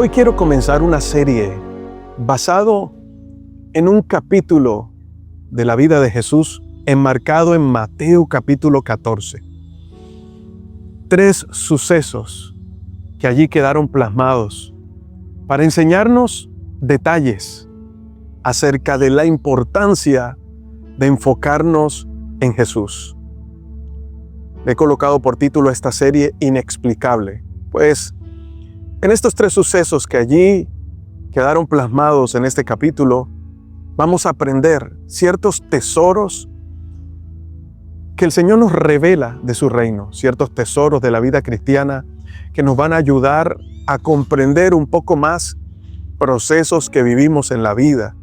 Hoy quiero comenzar una serie basado en un capítulo de la vida de Jesús enmarcado en Mateo capítulo 14. 3 sucesos que allí quedaron plasmados para enseñarnos detalles acerca de la importancia de enfocarnos en Jesús. Le he colocado por título a esta serie Inexplicable, pues en estos 3 sucesos que allí quedaron plasmados en este capítulo, vamos a aprender ciertos tesoros que el Señor nos revela de su reino, ciertos tesoros de la vida cristiana que nos van a ayudar a comprender un poco más procesos que vivimos en la vida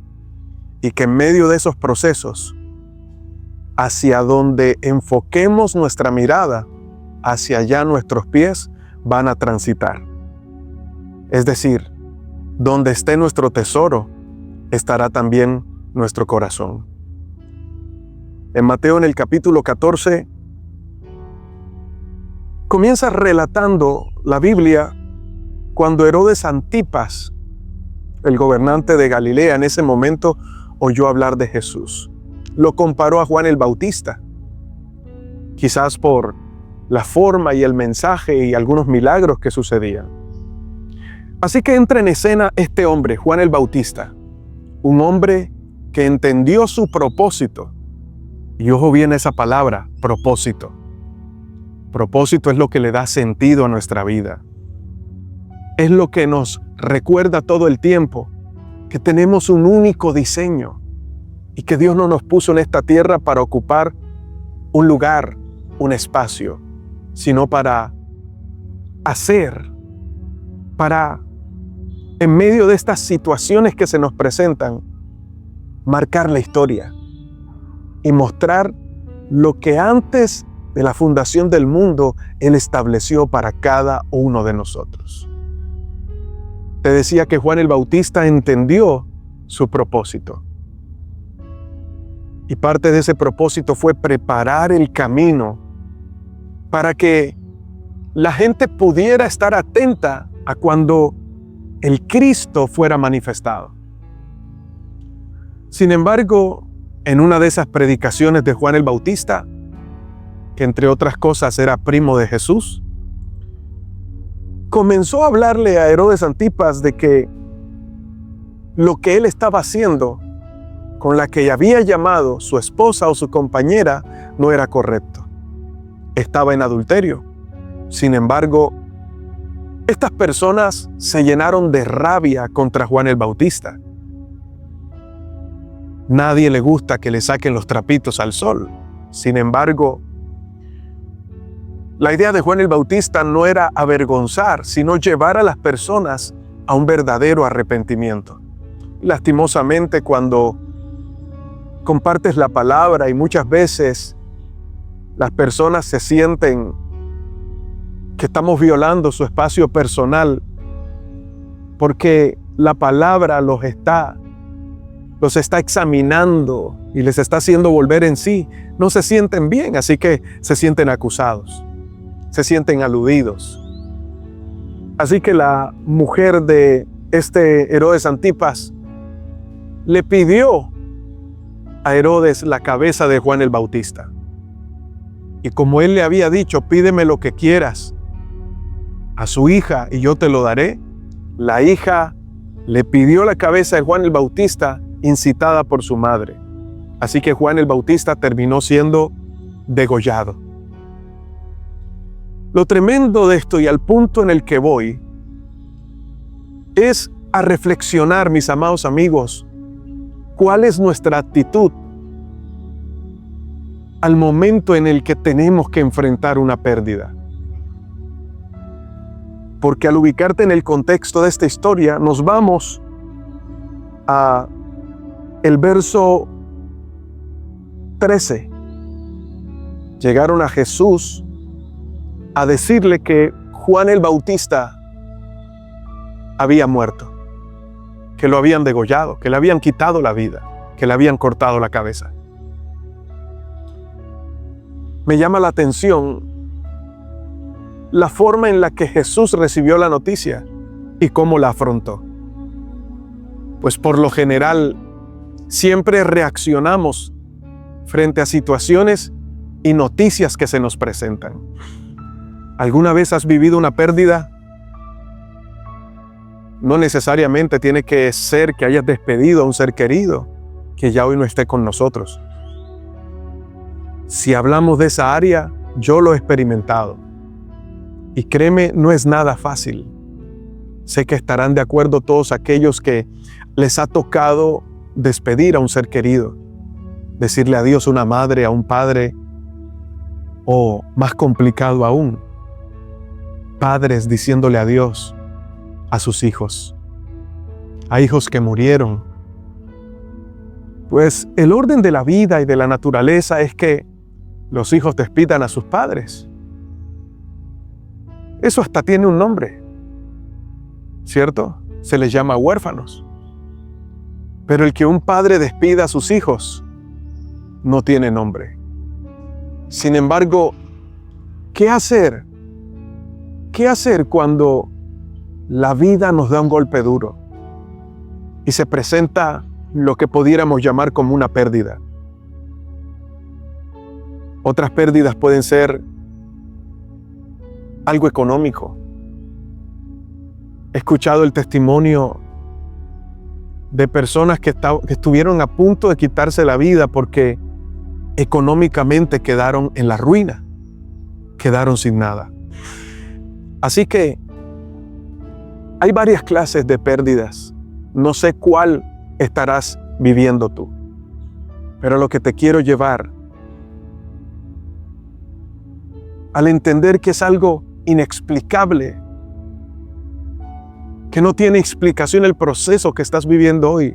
y que en medio de esos procesos, hacia donde enfoquemos nuestra mirada, hacia allá nuestros pies van a transitar. Es decir, donde esté nuestro tesoro, estará también nuestro corazón. En Mateo, en el capítulo 14, comienza relatando la Biblia cuando Herodes Antipas, el gobernante de Galilea, en ese momento oyó hablar de Jesús. Lo comparó a Juan el Bautista, quizás por la forma y el mensaje y algunos milagros que sucedían. Así que entra en escena este hombre, Juan el Bautista, un hombre que entendió su propósito. Y ojo bien esa palabra, propósito. Propósito es lo que le da sentido a nuestra vida. Es lo que nos recuerda todo el tiempo que tenemos un único diseño y que Dios no nos puso en esta tierra para ocupar un lugar, un espacio, sino para hacer, para en medio de estas situaciones que se nos presentan, marcar la historia y mostrar lo que antes de la fundación del mundo Él estableció para cada uno de nosotros. Te decía que Juan el Bautista entendió su propósito. Y parte de ese propósito fue preparar el camino para que la gente pudiera estar atenta a cuando el Cristo fuera manifestado. Sin embargo, en una de esas predicaciones de Juan el Bautista, que entre otras cosas era primo de Jesús, comenzó a hablarle a Herodes Antipas de que lo que él estaba haciendo con la que había llamado su esposa o su compañera no era correcto. Estaba en adulterio. Sin embargo, estas personas se llenaron de rabia contra Juan el Bautista. Nadie le gusta que le saquen los trapitos al sol. Sin embargo, la idea de Juan el Bautista no era avergonzar, sino llevar a las personas a un verdadero arrepentimiento. Lastimosamente, cuando compartes la palabra y muchas veces las personas se sienten que estamos violando su espacio personal porque la palabra los está examinando y les está haciendo volver en sí, no se sienten bien, así que se sienten acusados, se sienten aludidos. Así que la mujer de este Herodes Antipas le pidió a Herodes la cabeza de Juan el Bautista. Y como él le había dicho, pídeme lo que quieras a su hija y yo te lo daré, la hija le pidió la cabeza de Juan el Bautista incitada por su madre. Así que Juan el Bautista terminó siendo degollado. Lo tremendo de esto y al punto en el que voy es a reflexionar, mis amados amigos, cuál es nuestra actitud al momento en el que tenemos que enfrentar una pérdida. Porque al ubicarte en el contexto de esta historia, nos vamos a el verso 13. Llegaron a Jesús a decirle que Juan el Bautista había muerto, que lo habían degollado, que le habían quitado la vida, que le habían cortado la cabeza. Me llama la atención la forma en la que Jesús recibió la noticia y cómo la afrontó. Pues por lo general, siempre reaccionamos frente a situaciones y noticias que se nos presentan. ¿Alguna vez has vivido una pérdida? No necesariamente tiene que ser que hayas despedido a un ser querido que ya hoy no esté con nosotros. Si hablamos de esa área, yo lo he experimentado. Y créeme, no es nada fácil. Sé que estarán de acuerdo todos aquellos que les ha tocado despedir a un ser querido, decirle adiós a una madre, a un padre, o más complicado aún, padres diciéndole adiós a sus hijos, a hijos que murieron. Pues el orden de la vida y de la naturaleza es que los hijos despidan a sus padres. Eso hasta tiene un nombre, ¿cierto? Se les llama huérfanos. Pero el que un padre despida a sus hijos no tiene nombre. Sin embargo, ¿qué hacer? ¿Qué hacer cuando la vida nos da un golpe duro y se presenta lo que pudiéramos llamar como una pérdida? Otras pérdidas pueden ser algo económico. He escuchado el testimonio de personas que estuvieron a punto de quitarse la vida porque económicamente quedaron en la ruina, quedaron sin nada. Así que hay varias clases de pérdidas. No sé cuál estarás viviendo tú, pero lo que te quiero llevar al entender que es algo inexplicable, que no tiene explicación el proceso que estás viviendo hoy,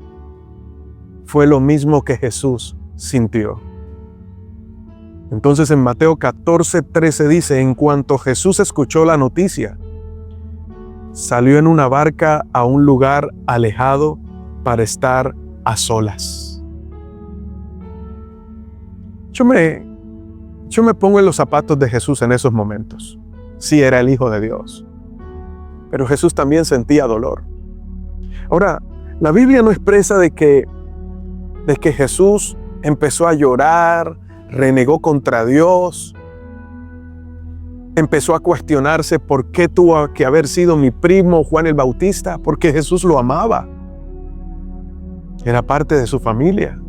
fue lo mismo que Jesús sintió. Entonces en Mateo 14:13 dice, en cuanto Jesús escuchó la noticia, salió en una barca a un lugar alejado para estar a solas. Yo me pongo en los zapatos de Jesús en esos momentos. Sí, era el Hijo de Dios, pero Jesús también sentía dolor. Ahora, la Biblia no expresa de que Jesús empezó a llorar, renegó contra Dios, empezó a cuestionarse por qué tuvo que haber sido mi primo Juan el Bautista, porque Jesús lo amaba. Era parte de su familia.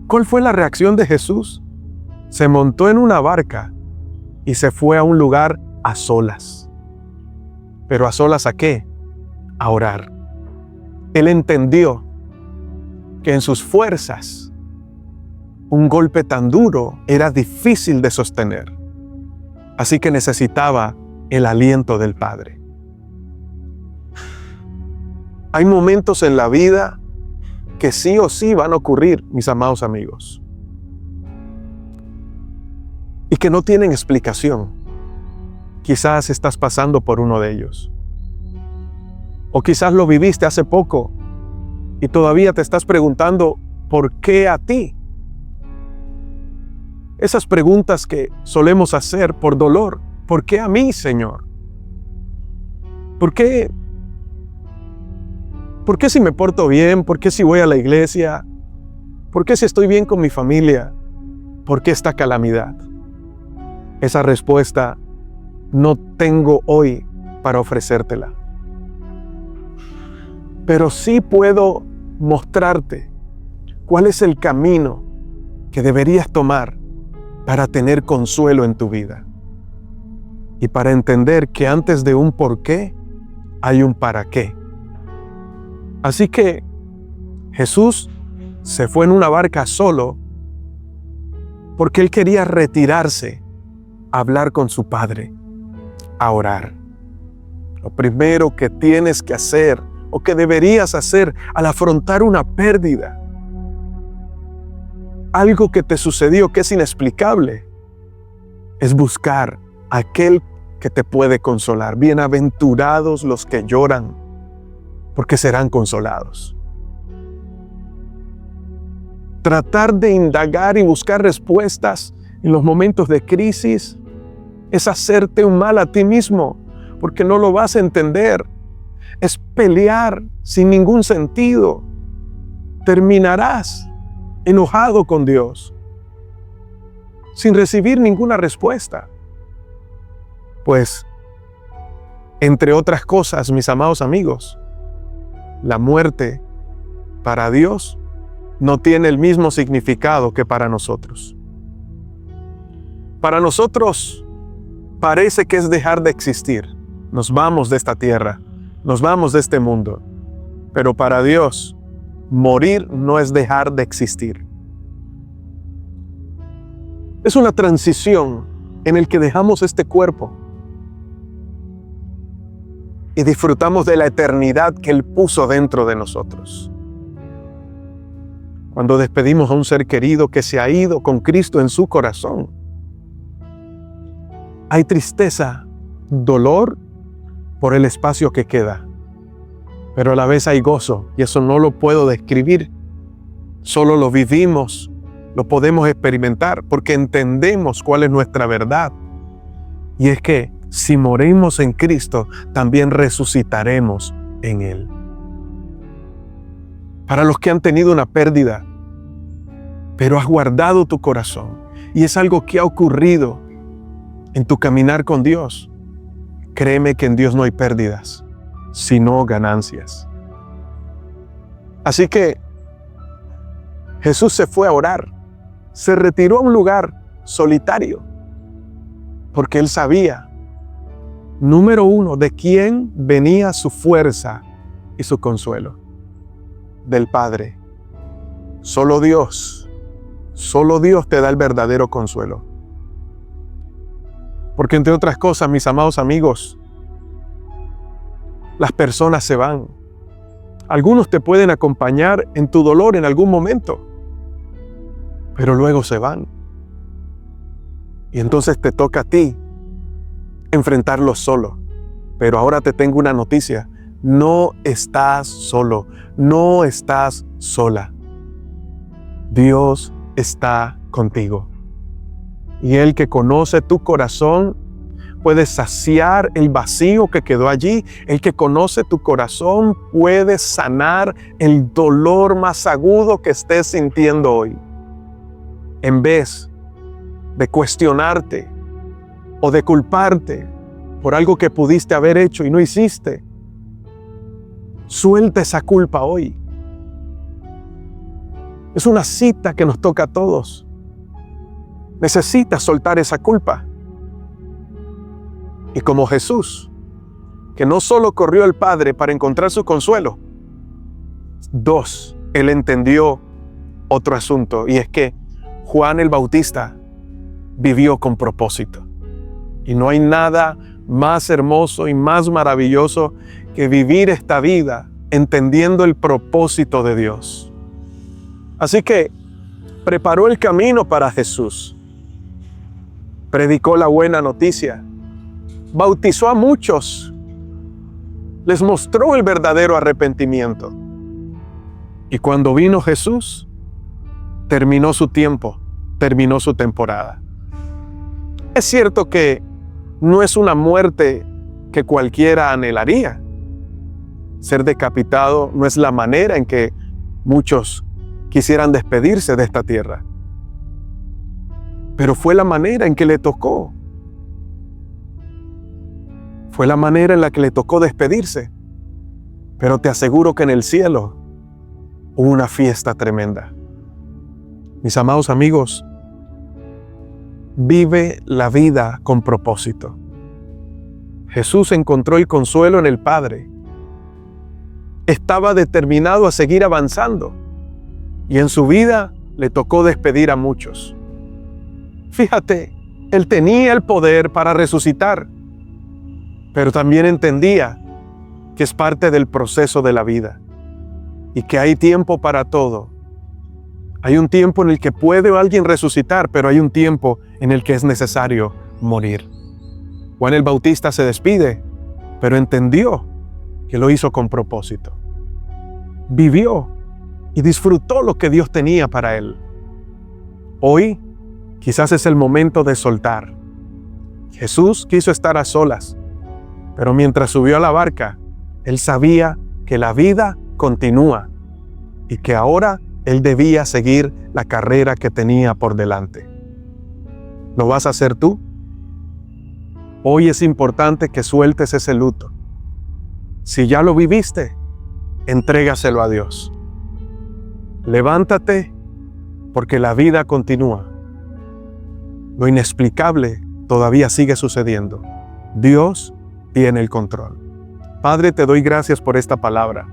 ¿Cuál fue la reacción de Jesús? Se montó en una barca y se fue a un lugar a solas. ¿Pero a solas a qué? A orar. Él entendió que en sus fuerzas un golpe tan duro era difícil de sostener. Así que necesitaba el aliento del Padre. Hay momentos en la vida que sí o sí van a ocurrir, mis amados amigos, y que no tienen explicación. Quizás estás pasando por uno de ellos. O quizás lo viviste hace poco y todavía te estás preguntando, ¿por qué a ti? Esas preguntas que solemos hacer por dolor. ¿Por qué a mí, Señor? ¿Por qué? ¿Por qué si me porto bien? ¿Por qué si voy a la iglesia? ¿Por qué si estoy bien con mi familia? ¿Por qué esta calamidad? Esa respuesta no tengo hoy para ofrecértela. Pero sí puedo mostrarte cuál es el camino que deberías tomar para tener consuelo en tu vida. Y para entender que antes de un por qué, hay un para qué. Así que Jesús se fue en una barca solo porque Él quería retirarse a hablar con su Padre, a orar. Lo primero que tienes que hacer o que deberías hacer al afrontar una pérdida, algo que te sucedió que es inexplicable, es buscar a aquel que te puede consolar. Bienaventurados los que lloran, porque serán consolados. Tratar de indagar y buscar respuestas en los momentos de crisis es hacerte un mal a ti mismo, porque no lo vas a entender. Es pelear sin ningún sentido. Terminarás enojado con Dios, sin recibir ninguna respuesta. Pues, entre otras cosas, mis amados amigos, la muerte para Dios no tiene el mismo significado que para nosotros. Para nosotros parece que es dejar de existir. Nos vamos de esta tierra, nos vamos de este mundo. Pero para Dios, morir no es dejar de existir. Es una transición en el que dejamos este cuerpo y disfrutamos de la eternidad que Él puso dentro de nosotros. Cuando despedimos a un ser querido que se ha ido con Cristo en su corazón, hay tristeza, dolor por el espacio que queda, pero a la vez hay gozo, y eso no lo puedo describir. Solo lo vivimos, lo podemos experimentar, porque entendemos cuál es nuestra verdad. Y es que si morimos en Cristo, también resucitaremos en Él. Para los que han tenido una pérdida, pero has guardado tu corazón, y es algo que ha ocurrido en tu caminar con Dios, créeme que en Dios no hay pérdidas, sino ganancias. Así que Jesús se fue a orar, se retiró a un lugar solitario, porque Él sabía, número uno, de quién venía su fuerza y su consuelo. Del Padre. Solo Dios te da el verdadero consuelo. Porque entre otras cosas, mis amados amigos, las personas se van. Algunos te pueden acompañar en tu dolor en algún momento, pero luego se van. Y entonces te toca a ti enfrentarlo solo. Pero ahora te tengo una noticia. No estás solo, no estás sola. Dios está contigo. Y Él que conoce tu corazón puede saciar el vacío que quedó allí. El que conoce tu corazón puede sanar el dolor más agudo que estés sintiendo hoy. En vez de cuestionarte o de culparte por algo que pudiste haber hecho y no hiciste, suelta esa culpa hoy. Es una cita que nos toca a todos. Necesitas soltar esa culpa. Y como Jesús, que no solo corrió al Padre para encontrar su consuelo, dos, Él entendió otro asunto, y es que Juan el Bautista vivió con propósito. Y no hay nada más hermoso y más maravilloso que vivir esta vida entendiendo el propósito de Dios. Así que preparó el camino para Jesús. Predicó la buena noticia. Bautizó a muchos. Les mostró el verdadero arrepentimiento. Y cuando vino Jesús, terminó su tiempo, terminó su temporada. Es cierto que no es una muerte que cualquiera anhelaría. Ser decapitado no es la manera en que muchos quisieran despedirse de esta tierra. Pero fue la manera en que le tocó. Fue la manera en la que le tocó despedirse. Pero te aseguro que en el cielo hubo una fiesta tremenda. Mis amados amigos, vive la vida con propósito. Jesús encontró el consuelo en el Padre. Estaba determinado a seguir avanzando. Y en su vida le tocó despedir a muchos. Fíjate, Él tenía el poder para resucitar, pero también entendía que es parte del proceso de la vida y que hay tiempo para todo. Hay un tiempo en el que puede alguien resucitar, pero hay un tiempo en el que es necesario morir. Juan el Bautista se despide, pero entendió que lo hizo con propósito. Vivió y disfrutó lo que Dios tenía para él. Hoy, quizás es el momento de soltar. Jesús quiso estar a solas, Pero mientras subió a la barca, él sabía que la vida continúa y que ahora él debía seguir la carrera que tenía por delante. ¿Lo vas a hacer tú? Hoy es importante que sueltes ese luto. Si ya lo viviste, entrégaselo a Dios. Levántate, porque la vida continúa. Lo inexplicable todavía sigue sucediendo. Dios tiene el control. Padre, te doy gracias por esta palabra,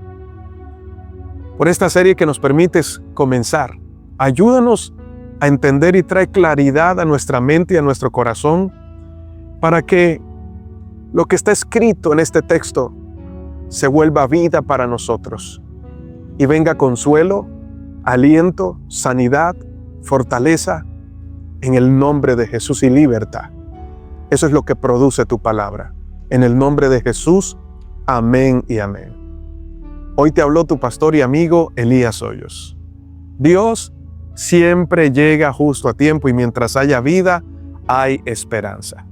por esta serie que nos permites comenzar. Ayúdanos a entender y trae claridad a nuestra mente y a nuestro corazón para que lo que está escrito en este texto se vuelva vida para nosotros y venga consuelo, aliento, sanidad, fortaleza en el nombre de Jesús y libertad. Eso es lo que produce tu palabra. En el nombre de Jesús, amén y amén. Hoy te habló tu pastor y amigo Elías Hoyos. Dios siempre llega justo a tiempo y mientras haya vida, hay esperanza.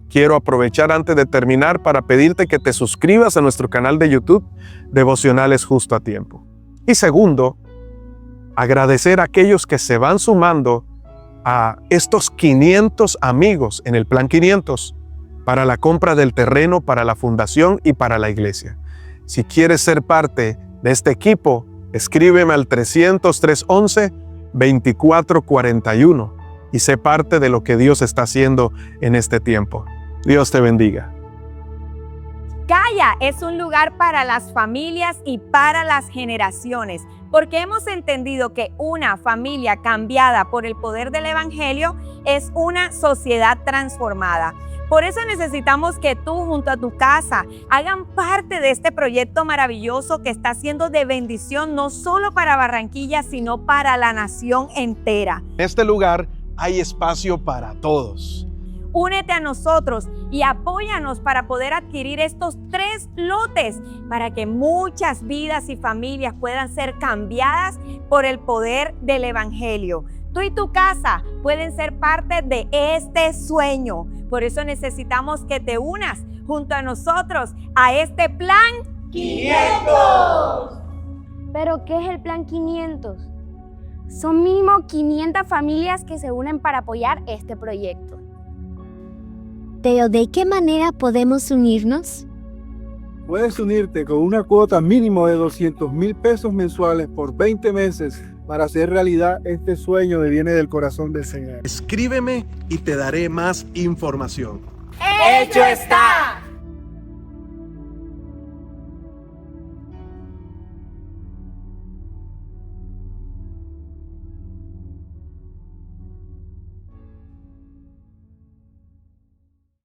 Quiero aprovechar antes de terminar para pedirte que te suscribas a nuestro canal de YouTube, Devocionales Justo a Tiempo. Y segundo, agradecer a aquellos que se van sumando a estos 500 amigos en el Plan 500 para la compra del terreno, para la fundación y para la iglesia. Si quieres ser parte de este equipo, escríbeme al 300-311-2441 y sé parte de lo que Dios está haciendo en este tiempo. Dios te bendiga. Gaia es un lugar para las familias y para las generaciones, porque hemos entendido que una familia cambiada por el poder del Evangelio es una sociedad transformada. Por eso necesitamos que tú junto a tu casa hagan parte de este proyecto maravilloso que está siendo de bendición no solo para Barranquilla, sino para la nación entera. En este lugar hay espacio para todos. Únete a nosotros y apóyanos para poder adquirir estos 3 lotes para que muchas vidas y familias puedan ser cambiadas por el poder del Evangelio. Tú y tu casa pueden ser parte de este sueño. Por eso necesitamos que te unas junto a nosotros a este Plan 500. ¿Pero qué es el Plan 500? Son mínimo 500 familias que se unen para apoyar este proyecto. ¿Pero de qué manera podemos unirnos? Puedes unirte con una cuota mínimo de 200,000 pesos mensuales por 20 meses para hacer realidad este sueño que viene del corazón del Señor. Escríbeme y te daré más información. ¡Hecho está!